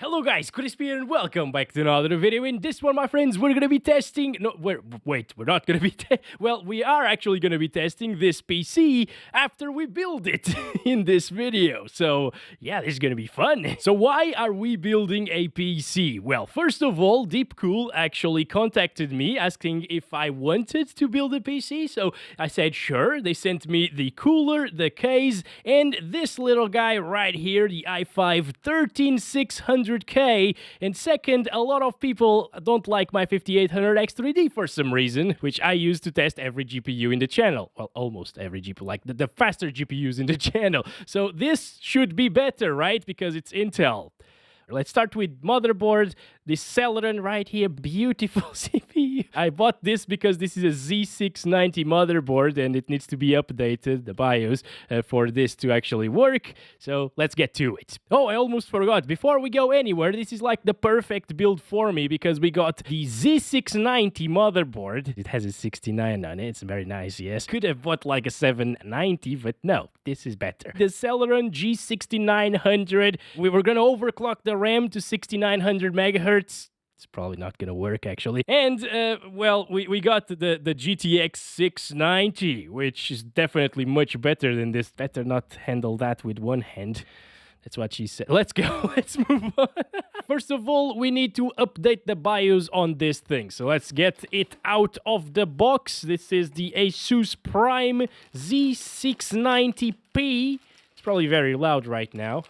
Hello guys, Crispy here and welcome back to another video. In this one, my friends, we're gonna be testing... No, wait, we're not gonna be... Well, we are actually gonna be testing this PC after we build it in this video. So, yeah, this is gonna be fun. So why are we building a PC? Well, first of all, Deepcool actually contacted me asking if I wanted to build a PC. So I said sure. They sent me the cooler, the case, and this little guy right here, the i5 13600K. And second, a lot of people don't like my 5800X3D for some reason, which I use to test every GPU in the channel. Well, almost every GPU, like the faster GPUs in the channel. So this should be better, right? Because it's Intel. Let's start with motherboard. This Celeron right here, beautiful CPU. I bought this because this is a Z690 motherboard and it needs to be updated, the BIOS, for this to actually work. So let's get to it. Oh, I almost forgot. Before we go anywhere, this is like the perfect build for me because we got the Z690 motherboard. It has a 69 on it. It's very nice, yes. Could have bought like a 790, but no, this is better. The Celeron G6900. We were going to overclock the RAM to 6900 megahertz. It's probably not gonna work actually. And well, we got the GTX 690, which is definitely much better than this. Better not handle that with one hand. That's what she said. Let's go. Let's move on. First of all, we need to update the BIOS on this thing. So let's get it out of the box. This is the Asus Prime Z690P. It's probably very loud right now.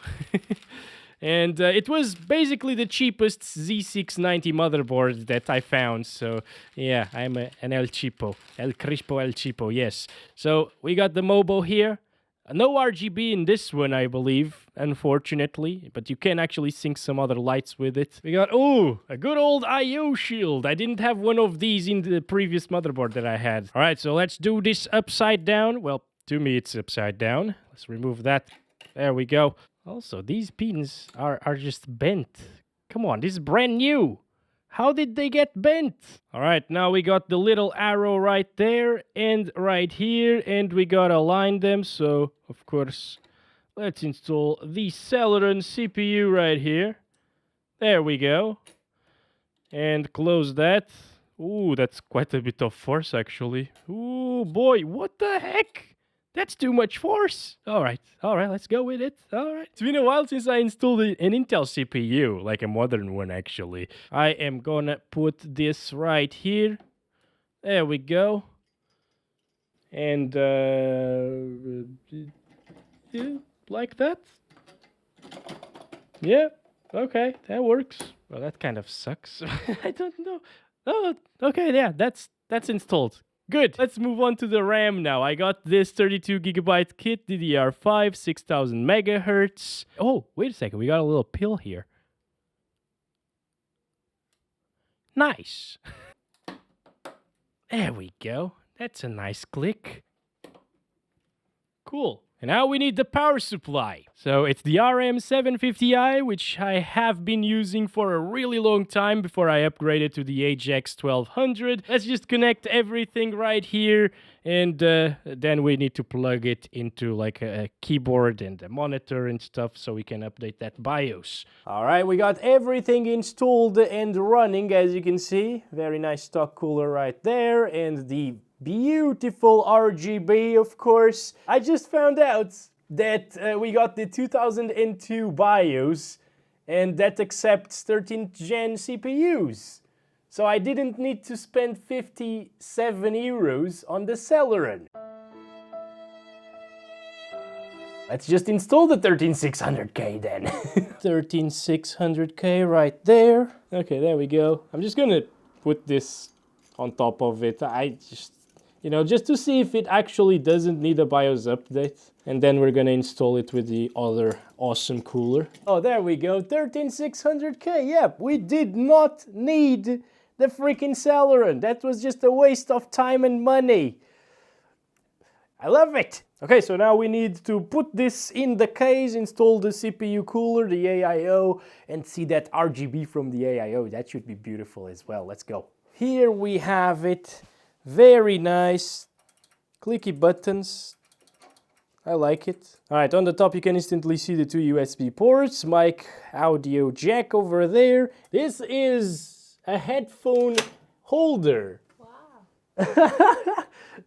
And it was basically the cheapest Z690 motherboard that I found. So, yeah, I'm an El Cheapo. El Crispo El Cheapo, yes. So, we got the Mobo here. No RGB in this one, I believe, unfortunately. But you can actually sync some other lights with it. We got, oh, a good old I/O shield. I didn't have one of these in the previous motherboard that I had. All right, so let's do this upside down. Well, to me, it's upside down. Let's remove that. There we go. Also, these pins are just bent. Come on, this is brand new. How did they get bent? All right, now we got the little arrow right there and right here, and we gotta align them. So, of course, let's install the Celeron CPU right here. There we go. And close that. Ooh, that's quite a bit of force, actually. Ooh, boy, what the heck? That's too much force. All right, let's go with it. All right. It's been a while since I installed an Intel CPU, like a modern one, actually. I am gonna put this right here. There we go. And, yeah, like that. Yeah, okay, that works. Well, that kind of sucks. I don't know. Oh, okay, yeah, that's installed. Good. Let's move on to the RAM now. I got this 32GB kit, DDR5, 6000 megahertz. Oh, wait a second. We got a little pill here. Nice. There we go. That's a nice click. Cool. And now we need the power supply. So it's the RM750i, which I have been using for a really long time before I upgraded to the HX 1200. Let's just connect everything right here. And then we need to plug it into like a keyboard and a monitor and stuff so we can update that BIOS. All right, we got everything installed and running, as you can see. Very nice stock cooler right there. And the beautiful RGB, of course. I just found out that we got the 2002 BIOS and that accepts 13th gen CPUs. So I didn't need to spend 57 euros on the Celeron. Let's just install the 13600K then. 13600K right there. Okay, there we go. I'm just gonna put this on top of it. You know, just to see if it actually doesn't need a BIOS update. And then we're gonna install it with the other awesome cooler. Oh, there we go, 13600K. Yep, we did not need the freaking Celeron. That was just a waste of time and money. I love it. Okay, so now we need to put this in the case, install the CPU cooler, the AIO, and see that RGB from the AIO. That should be beautiful as well. Let's go. Here we have it. Very nice. Clicky buttons. I like it. All right, on the top you can instantly see the two USB ports, mic, audio jack over there. This is a headphone holder. Wow.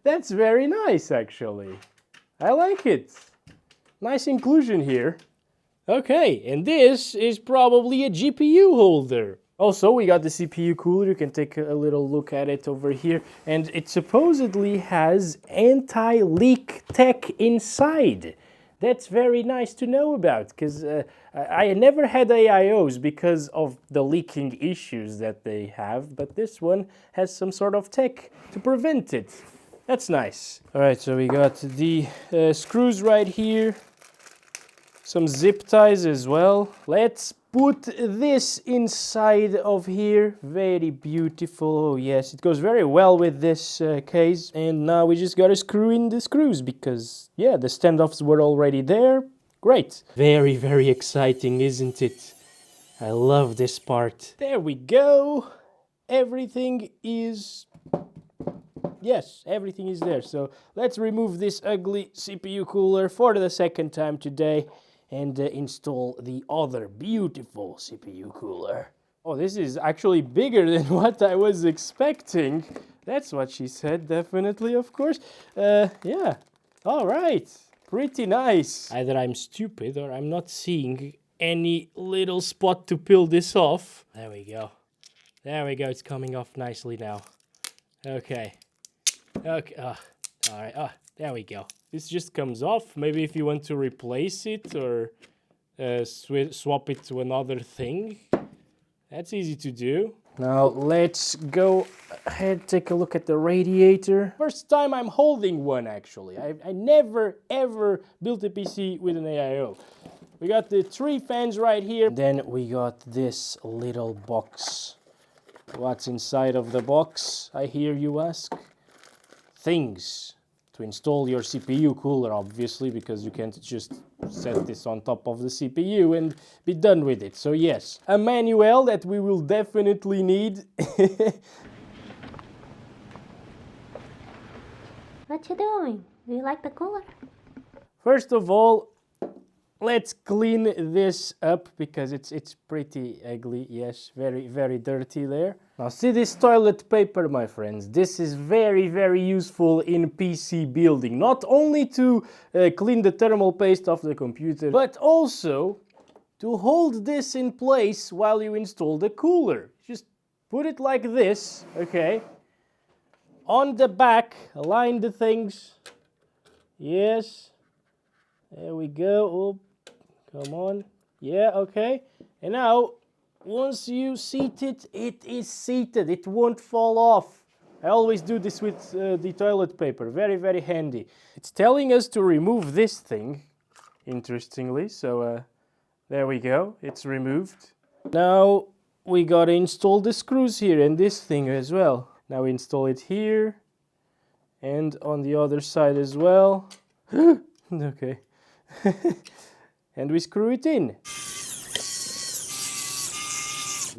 That's very nice, actually. I like it. Nice inclusion here. Okay, and this is probably a GPU holder. Also, we got the CPU cooler. You can take a little look at it over here. And it supposedly has anti-leak tech inside. That's very nice to know about, because I never had AIOs because of the leaking issues that they have, but this one has some sort of tech to prevent it. That's nice. All right, so we got the screws right here. Some zip ties as well. Let's put this inside of here. Very beautiful. Oh yes, it goes very well with this case. And now we just gotta screw in the screws because, yeah, the standoffs were already there. Great. Very, very exciting, isn't it? I love this part. There we go. Everything is... Yes, everything is there. So let's remove this ugly CPU cooler for the second time today and install the other beautiful CPU cooler. Oh, this is actually bigger than what I was expecting. That's what she said, definitely, of course. Yeah, all right, pretty nice. Either I'm stupid or I'm not seeing any little spot to peel this off. There we go. There we go, it's coming off nicely now. Okay. Okay, all right, there we go. This just comes off. Maybe if you want to replace it or swap it to another thing, that's easy to do. Now let's go ahead, take a look at the radiator. First time I'm holding one, actually. I never ever built a PC with an AIO. We got the 3 fans right here. Then we got this little box. What's inside of the box, I hear you ask? Things to install your CPU cooler, obviously, because you can't just set this on top of the CPU and be done with it. So yes, a manual that we will definitely need. What you doing? Do you like the cooler? First of all, let's clean this up because it's pretty ugly. Yes, very, very dirty there. Now see this toilet paper, my friends. This is very, very useful in PC building. Not only to clean the thermal paste off the computer, but also to hold this in place while you install the cooler. Just put it like this, okay? On the back, align the things. Yes. There we go. Oh, come on. Yeah, okay. And now, once you seat it, it is seated. It won't fall off. I always do this with the toilet paper. Very, very handy. It's telling us to remove this thing, interestingly. So there we go. It's removed. Now we gotta install the screws here and this thing as well. Now we install it here and on the other side as well. Okay. And we screw it in.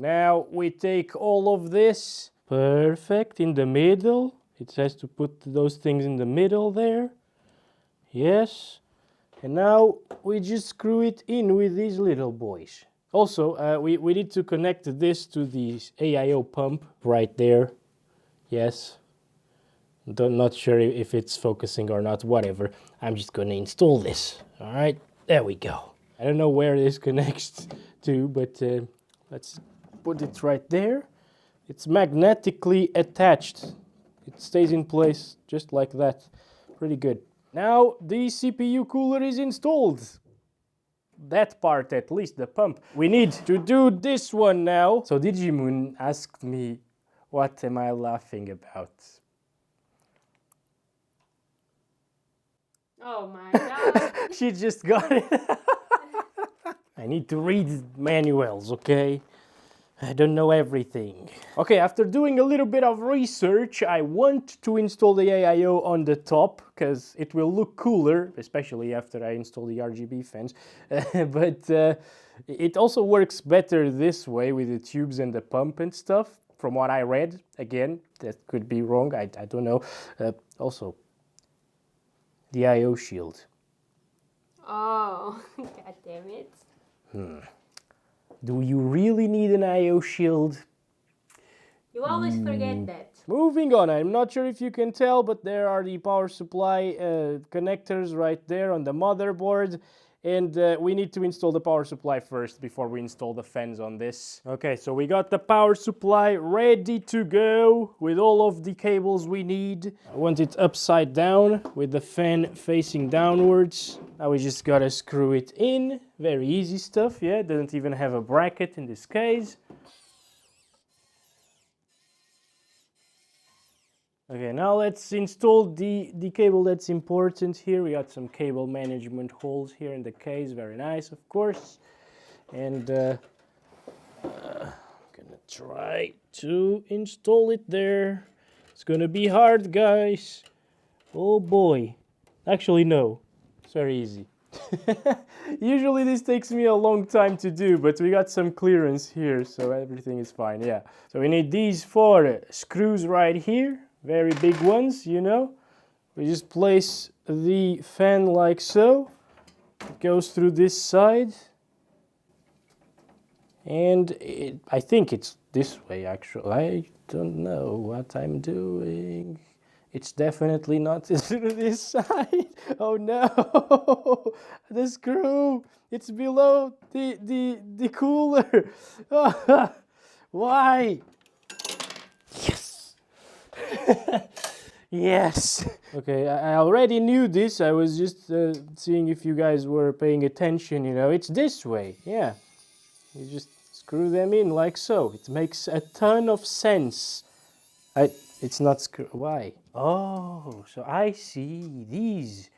Now we take all of this, perfect, in the middle. It says to put those things in the middle there. Yes. And now we just screw it in with these little boys. Also, we need to connect this to the AIO pump right there. Yes. Not sure if it's focusing or not, whatever. I'm just gonna install this. All right, there we go. I don't know where this connects to, but let's put it right there. It's magnetically attached. It stays in place just like that. Pretty good. Now the CPU cooler is installed. That part, at least, the pump. We need to do this one now. So Digimoon asked me, what am I laughing about? Oh my god. She just got it. I need to read manuals, okay? I don't know everything. Okay, after doing a little bit of research, I want to install the AIO on the top because it will look cooler, especially after I install the RGB fans. But it also works better this way with the tubes and the pump and stuff, from what I read. Again, that could be wrong, I don't know. Also, the IO shield. Oh, god damn it. Do you really need an I/O shield? You always forget that. Moving on, I'm not sure if you can tell, but there are the power supply connectors right there on the motherboard. And we need to install the power supply first before we install the fans on this. Okay, so we got the power supply ready to go with all of the cables we need. I want it upside down with the fan facing downwards. Now we just gotta screw it in. Very easy stuff, yeah? Doesn't even have a bracket in this case. Okay, now let's install the cable that's important here. We got some cable management holes here in the case. Very nice, of course. And I'm gonna try to install it there. It's gonna be hard, guys. Oh boy. Actually, no. It's very easy. Usually this takes me a long time to do, but we got some clearance here, so everything is fine, yeah. So we need these 4 screws right here. Very big ones, you know. We just place the fan like so. It goes through this side. And I think it's this way, actually. I don't know what I'm doing. It's definitely not through this side. Oh no! The screw! It's below the cooler. Why? Yes! Yes. Okay, I already knew this. I was just seeing if you guys were paying attention, you know. It's this way, yeah. You just screw them in like so. It makes a ton of sense. It's not screw. Why? Oh, so I see. These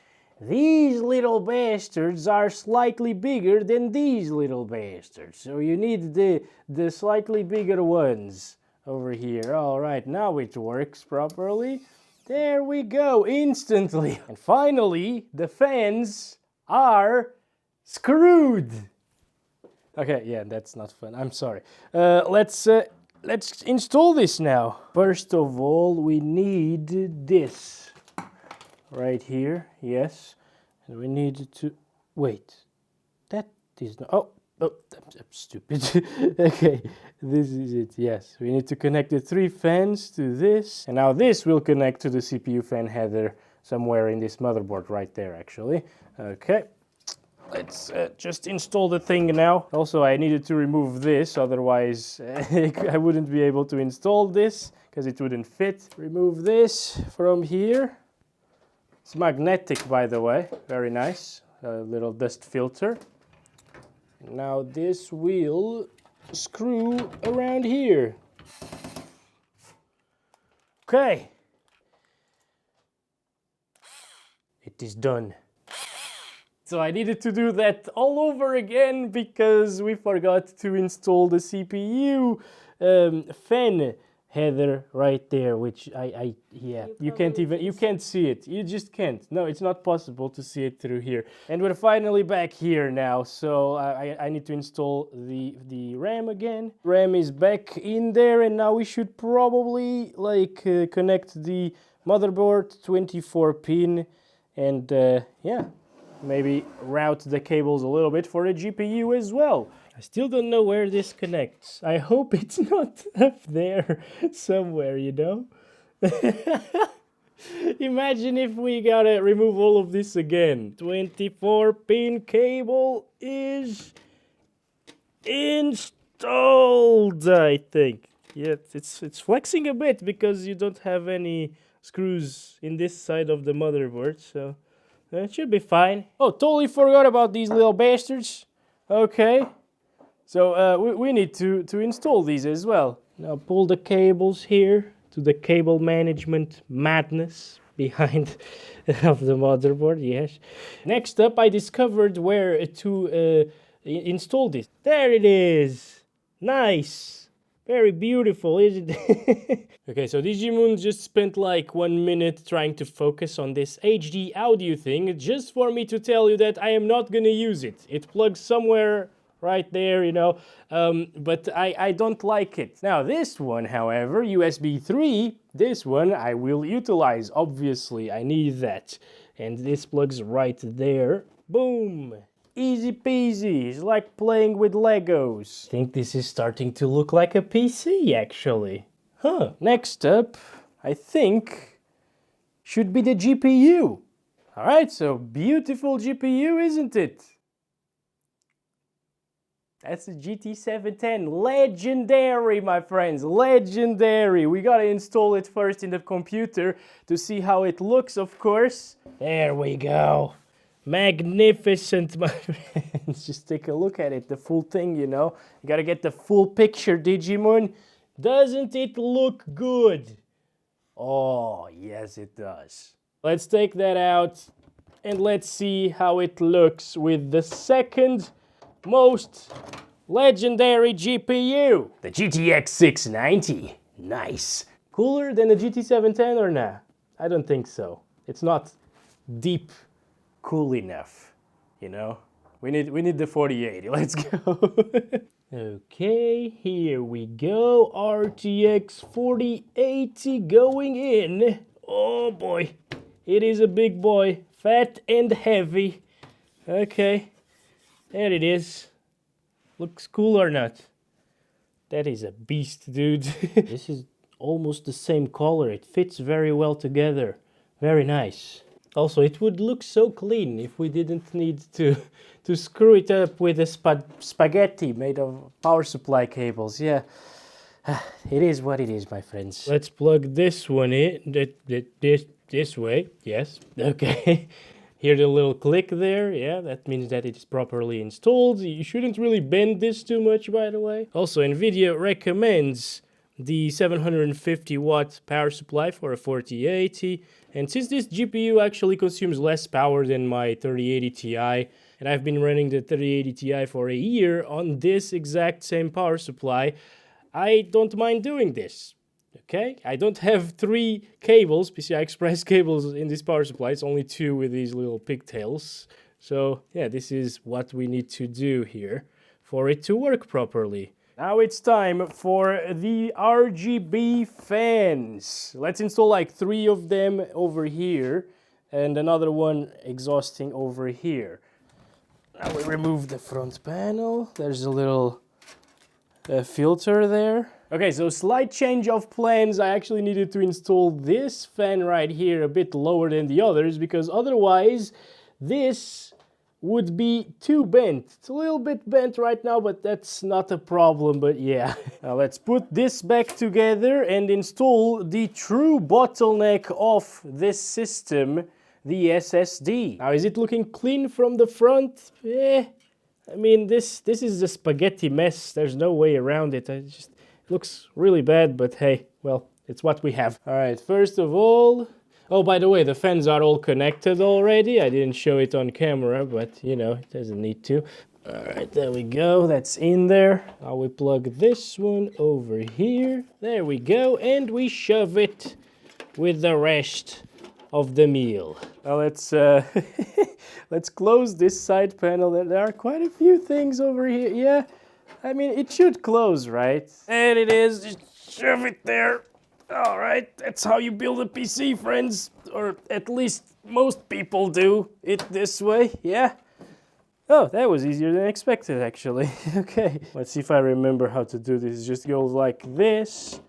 little bastards are slightly bigger than these little bastards. So you need the slightly bigger ones over here. All right, now it works properly. There we go, instantly. And finally, the fans are screwed. Okay, yeah, that's not fun. I'm sorry. Let's install this now. First of all, we need this right here. Yes, and we need to wait. That is not. Oh, I'm stupid. Okay, this is it. Yes, we need to connect the 3 fans to this, and now this will connect to the CPU fan header somewhere in this motherboard right there. Actually, okay. Let's just install the thing now. Also, I needed to remove this, otherwise I wouldn't be able to install this because it wouldn't fit. Remove this from here. It's magnetic, by the way. Very nice. A little dust filter. Now this will screw around here. Okay. It is done. So I needed to do that all over again because we forgot to install the CPU fan header right there, which yeah, you can't see it. You just can't. No, it's not possible to see it through here. And we're finally back here now. So I need to install the RAM again. RAM is back in there, and now we should probably like connect the motherboard 24 pin and yeah. Maybe route the cables a little bit for the GPU as well. I still don't know where this connects. I hope it's not up there somewhere, you know? Imagine if we gotta remove all of this again. 24 pin cable is installed, I think. Yeah, it's flexing a bit because you don't have any screws in this side of the motherboard, so it should be fine. Oh, totally forgot about these little bastards. Okay. So we need to install these as well. Now pull the cables here to the cable management madness behind of the motherboard, yes. Next up, I discovered where to install this. There it is. Nice. Very beautiful, isn't it? Okay, so zWORMz just spent like 1 minute trying to focus on this HD audio thing just for me to tell you that I am not gonna use it. It plugs somewhere right there, you know, but I don't like it. Now this one, however, USB 3, this one I will utilize, obviously, I need that. And this plugs right there. Boom. Easy peasy. It's like playing with Legos. I think this is starting to look like a PC, actually. Huh. Next up, I think, should be the GPU. Alright, so beautiful GPU, isn't it? That's the GT710. Legendary, my friends. Legendary. We gotta install it first in the computer to see how it looks, of course. There we go. Magnificent, my friends. Just take a look at it, the full thing, you know. You gotta get the full picture, Digimon. Doesn't it look good? Oh, yes, it does. Let's take that out and let's see how it looks with the second most legendary GPU, the GTX 690. Nice. Cooler than the GT710 or nah? I don't think so. It's not deep cool enough, you know? We need the 4080. Let's go. Okay, here we go. RTX 4080 going in. Oh boy. It is a big boy, fat and heavy. Okay. There it is. Looks cool or not? That is a beast, dude. This is almost the same color. It fits very well together. Very nice. Also, it would look so clean if we didn't need to screw it up with a spaghetti made of power supply cables. Yeah, it is what it is, my friends. Let's plug this one in. This way. Yes. Okay. Hear the little click there? Yeah, that means that it is properly installed. You shouldn't really bend this too much, by the way. Also, Nvidia recommends the 750 watt power supply for a 4080. And since this GPU actually consumes less power than my 3080 Ti, and I've been running the 3080 Ti for a year on this exact same power supply, I don't mind doing this. Okay, I don't have 3 cables, PCI Express cables in this power supply. It's only 2 with these little pigtails. So yeah, this is what we need to do here for it to work properly. Now it's time for the RGB fans. Let's install like 3 of them over here and another one exhausting over here. Now we remove the front panel. There's a little filter there. Okay, so slight change of plans. I actually needed to install this fan right here a bit lower than the others because otherwise this would be too bent. It's a little bit bent right now, but that's not a problem, but yeah. Now let's put this back together and install the true bottleneck of this system, the SSD. Now, is it looking clean from the front? I mean, this is a spaghetti mess. There's no way around it. It looks really bad, but hey, well, it's what we have. All right, first of all, oh, by the way, the fans are all connected already. I didn't show it on camera, but you know, it doesn't need to. All right, there we go. That's in there. Now we plug this one over here. There we go, and we shove it with the rest of the meal. Now let's let's close this side panel. There are quite a few things over here. Yeah, I mean, it should close, right? And it is. Just shove it there. All right, that's how you build a PC, friends. Or at least most people do it this way, yeah? Oh, that was easier than expected, actually. Okay, let's see if I remember how to do this. Just go like this.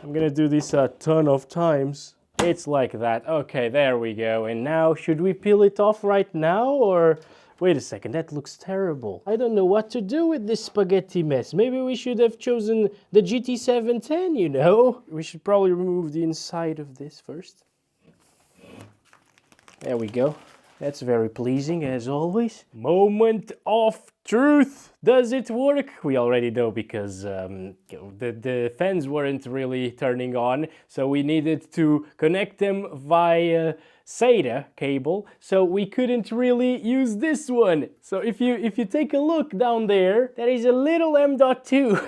I'm gonna do this a ton of times. It's like that. Okay, there we go. And now, should we peel it off right now, or... Wait a second, that looks terrible. I don't know what to do with this spaghetti mess. Maybe we should have chosen the GT710, you know? We should probably remove the inside of this first. There we go. That's very pleasing, as always. Moment of truth. Does it work? We already know because the fans weren't really turning on, so we needed to connect them via SATA cable, so we couldn't really use this one. So if you take a look down there, there is a little M.2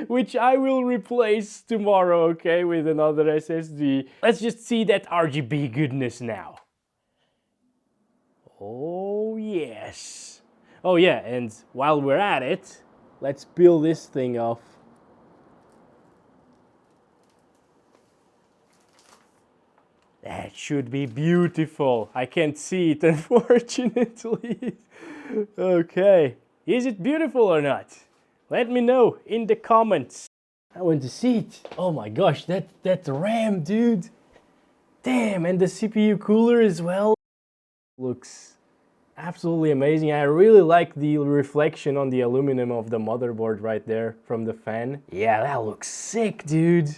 which I will replace tomorrow, okay, with another SSD. Let's just see that RGB goodness now. Oh yes. Oh yeah, and while we're at it, let's peel this thing off. That should be beautiful. I can't see it, unfortunately. Okay. Is it beautiful or not? Let me know in the comments. I want to see it. Oh my gosh, that RAM, dude. Damn, and the CPU cooler as well. Looks absolutely amazing. I really like the reflection on the aluminum of the motherboard right there from the fan. Yeah, that looks sick, dude.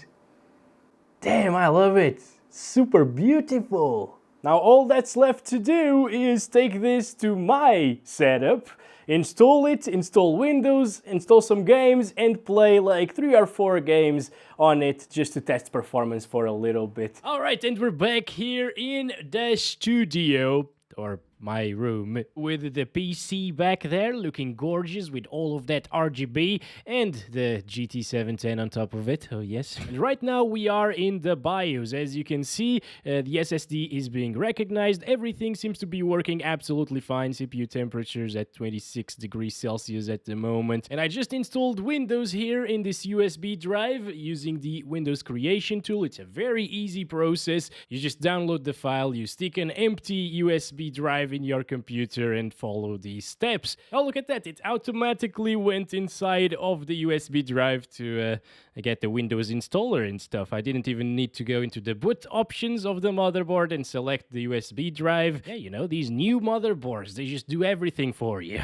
Damn, I love it. Super beautiful. Now all that's left to do is take this to my setup, install it, install Windows, install some games, and play like 3 or 4 games on it just to test performance for a little bit. Alright, and we're back here in the studio, or my room, with the PC back there looking gorgeous with all of that RGB and the GT710 on top of it. Oh yes. And right now we are in the BIOS. As you can see, the SSD is being recognized. Everything seems to be working absolutely fine. CPU temperatures at 26 degrees Celsius at the moment. And I just installed Windows here in this USB drive using the Windows creation tool. It's a very easy process. You just download the file, you stick an empty USB drive in your computer and follow these steps. Oh, look at that. It automatically went inside of the USB drive to get the Windows installer and stuff. I didn't even need to go into the boot options of the motherboard and select the USB drive. Yeah, you know, these new motherboards, they just do everything for you.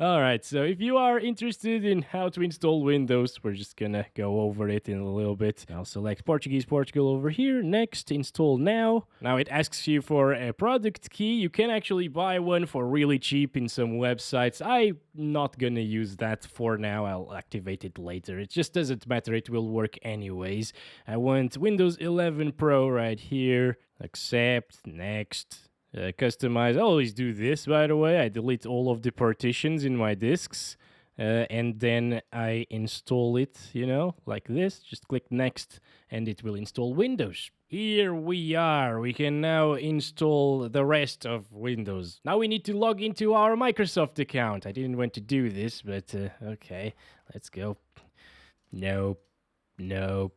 Alright, so if you are interested in how to install Windows, we're just gonna go over it in a little bit. I'll select Portuguese Portugal over here. Next, install now. Now it asks you for a product key. You can actually buy one for really cheap in some websites. I'm not gonna use that for now. I'll activate it later. It just doesn't matter. It will work anyways. I want Windows 11 Pro right here. Accept. Next. Customize. I always do this, by the way. I delete all of the partitions in my disks. And then I install it, you know, like this. Just click next and it will install Windows. Here we are. We can now install the rest of Windows. Now we need to log into our Microsoft account. I didn't want to do this, but okay. Let's go. Nope. Nope.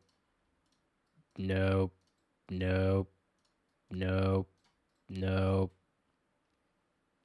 Nope. Nope. Nope. Nope.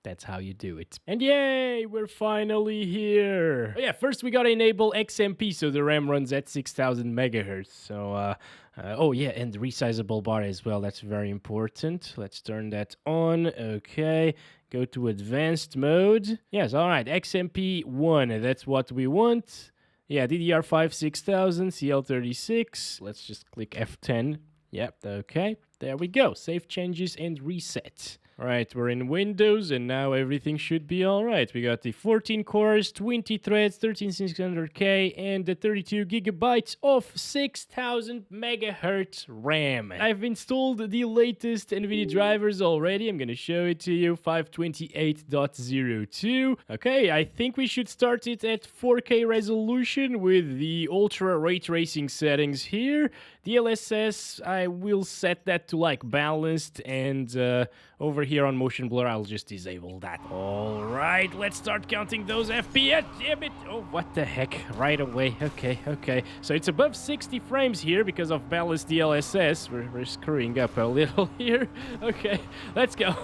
That's how you do it. And yay, we're finally here. Oh yeah, first we gotta enable XMP so the RAM runs at 6000 megahertz. So, oh yeah, and the resizable bar as well. That's very important. Let's turn that on. Okay, go to advanced mode. Yes, all right, XMP 1, that's what we want. Yeah, DDR5 6000, CL36. Let's just click F10. Yep, okay. There we go. Save changes and reset. All right, we're in Windows, and now everything should be all right. We got the 14 cores, 20 threads, 13600K, and the 32 gigabytes of 6000 megahertz RAM. I've installed the latest Nvidia drivers already. I'm going to show it to you, 528.02. Okay, I think we should start it at 4K resolution with the ultra ray tracing settings here. DLSS, I will set that to like balanced, and over here on motion blur, I'll just disable that. All right, let's start counting those FPS. Damn it. Oh, what the heck? Right away. Okay, okay. So it's above 60 frames here because of balanced DLSS. We're screwing up a little here. Okay, let's go.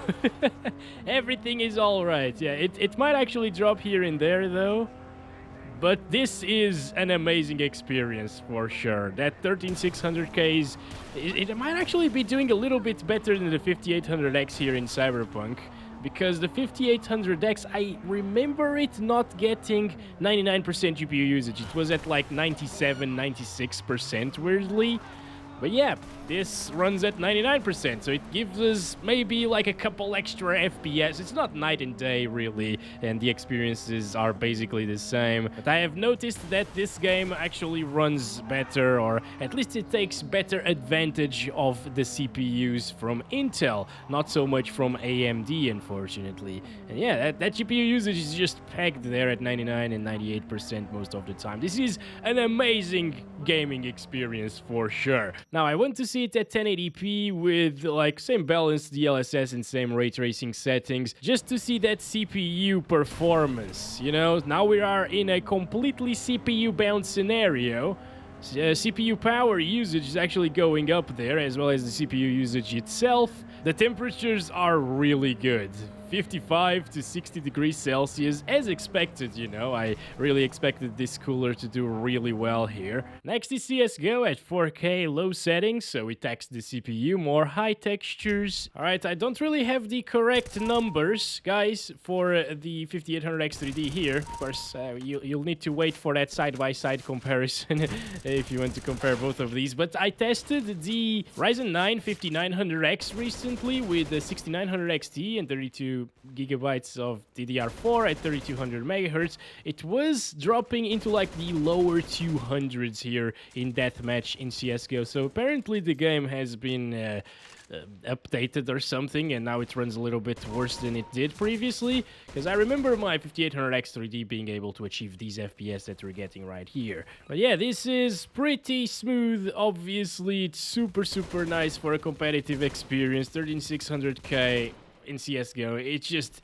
Everything is all right. Yeah, it might actually drop here and there, though. But this is an amazing experience for sure. That 13600K is... It might actually be doing a little bit better than the 5800X here in Cyberpunk. Because the 5800X, I remember it not getting 99% GPU usage. It was at like 97, 96% weirdly. But yeah, this runs at 99%, so it gives us maybe like a couple extra FPS. It's not night and day, really, and the experiences are basically the same. But I have noticed that this game actually runs better, or at least it takes better advantage of the CPUs from Intel, not so much from AMD, unfortunately. And yeah, that GPU usage is just pegged there at 99 and 98% most of the time. This is an amazing gaming experience for sure. Now, I want to see it at 1080p with like same balanced DLSS and same ray tracing settings, just to see that CPU performance, you know? Now we are in a completely CPU bound scenario, CPU power usage is actually going up there, as well as the CPU usage itself. The temperatures are really good. 55 to 60 degrees Celsius, as expected, you know. I really expected this cooler to do really well here. Next is CSGO at 4K low settings, so it taxed the CPU, more high textures. Alright, I don't really have the correct numbers, guys, for the 5800X3D here. Of course, you'll need to wait for that side-by-side comparison if you want to compare both of these. But I tested the Ryzen 9 5900X recently with the 6900 XT and 32 gigabytes of DDR4 at 3200 megahertz. It was dropping into like the lower 200s here in deathmatch in CSGO. So apparently the game has been updated or something, and now it runs a little bit worse than it did previously, because I remember my 5800X3D being able to achieve these FPS that we're getting right here. But yeah, this is pretty smooth. Obviously, it's super nice for a competitive experience. 13600K in CSGO,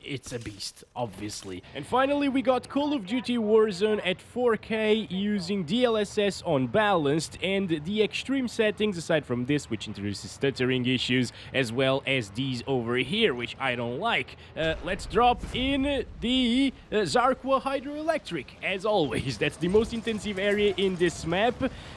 it's a beast, obviously. And finally, we got Call of Duty Warzone at 4K using DLSS on balanced and the extreme settings, aside from this, which introduces stuttering issues, as well as these over here, which I don't like. Let's drop in the Zarqwa Hydroelectric, as always. That's the most intensive area in this map,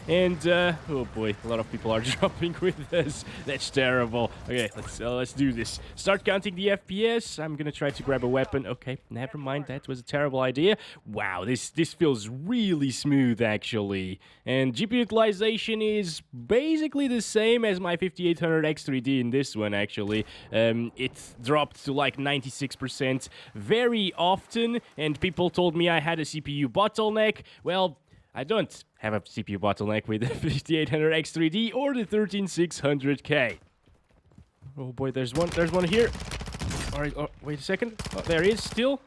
and oh boy, a lot of people are dropping with us. That's terrible. Okay, let's do this. Start counting the FPS. I'm gonna try to grab a weapon. Okay, never mind, that was a terrible idea. Wow, this feels really smooth, actually. And GPU utilization is basically the same as my 5800X3D in this one, actually. It dropped to like 96% very often, and people told me I had a CPU bottleneck. Well, I don't have a CPU bottleneck with the 5800X3D or the 13600K. Oh boy, there's one here. Alright, oh, wait a second. Oh, there he is still.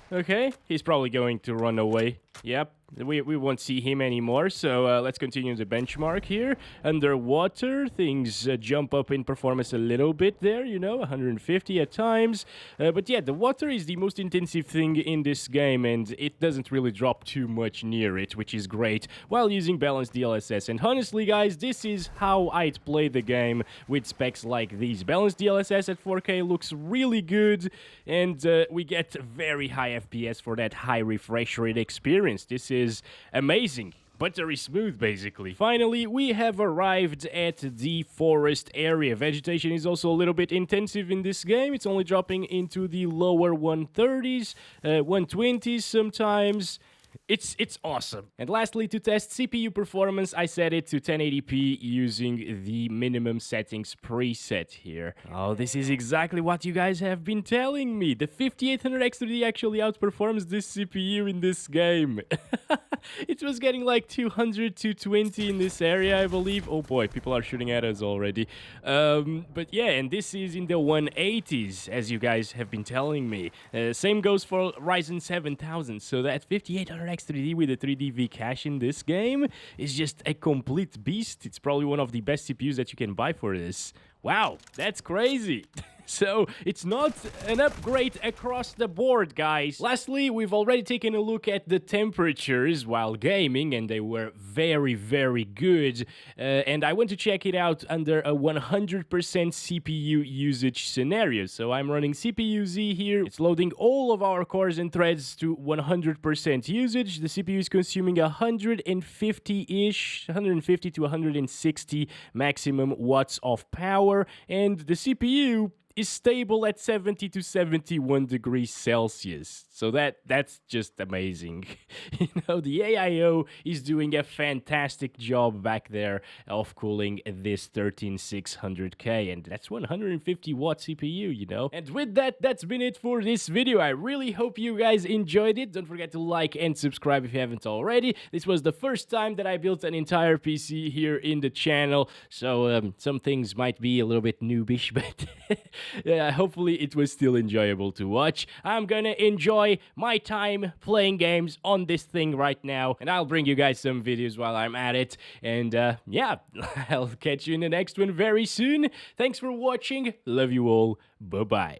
Okay, he's probably going to run away. Yep, we won't see him anymore, so let's continue the benchmark here. Underwater, things jump up in performance a little bit there, you know, 150 at times. But yeah, the water is the most intensive thing in this game, and it doesn't really drop too much near it, which is great, while using balanced DLSS. And honestly, guys, this is how I'd play the game with specs like these. Balanced DLSS at 4K looks really good, and we get very high FPS for that high refresh rate experience. This is amazing. Buttery smooth, basically. Finally, we have arrived at the forest area. Vegetation is also a little bit intensive in this game. It's only dropping into the lower 130s, 120s sometimes. It's awesome. And lastly, to test CPU performance, I set it to 1080p using the minimum settings preset here. Oh, this is exactly what you guys have been telling me. The 5800X3D actually outperforms this CPU in this game. It was getting like 200, 220 in this area, I believe. Oh boy, people are shooting at us already. But yeah, and this is in the 180s, as you guys have been telling me. Same goes for Ryzen 7000, so that 5800X3D with a 3D cache in this game is just a complete beast. It's probably one of the best CPUs that you can buy for this. Wow, that's crazy. So it's not an upgrade across the board, guys. Lastly, we've already taken a look at the temperatures while gaming, and they were very, very good. And I want to check it out under a 100% CPU usage scenario. So I'm running CPU-Z here. It's loading all of our cores and threads to 100% usage. The CPU is consuming 150-ish, 150 to 160 maximum watts of power, and the CPU is stable at 70 to 71 degrees Celsius. So that's just amazing. You know, the AIO is doing a fantastic job back there of cooling this 13600K, and that's 150 watt CPU, you know. And with that, that's been it for this video. I really hope you guys enjoyed it. Don't forget to like and subscribe if you haven't already. This was the first time that I built an entire PC here in the channel, so some things might be a little bit noobish, but yeah, hopefully it was still enjoyable to watch. I'm gonna enjoy my time playing games on this thing right now, and I'll bring you guys some videos while I'm at it. And yeah, I'll catch you in the next one very soon. Thanks for watching. Love you all. Bye-bye.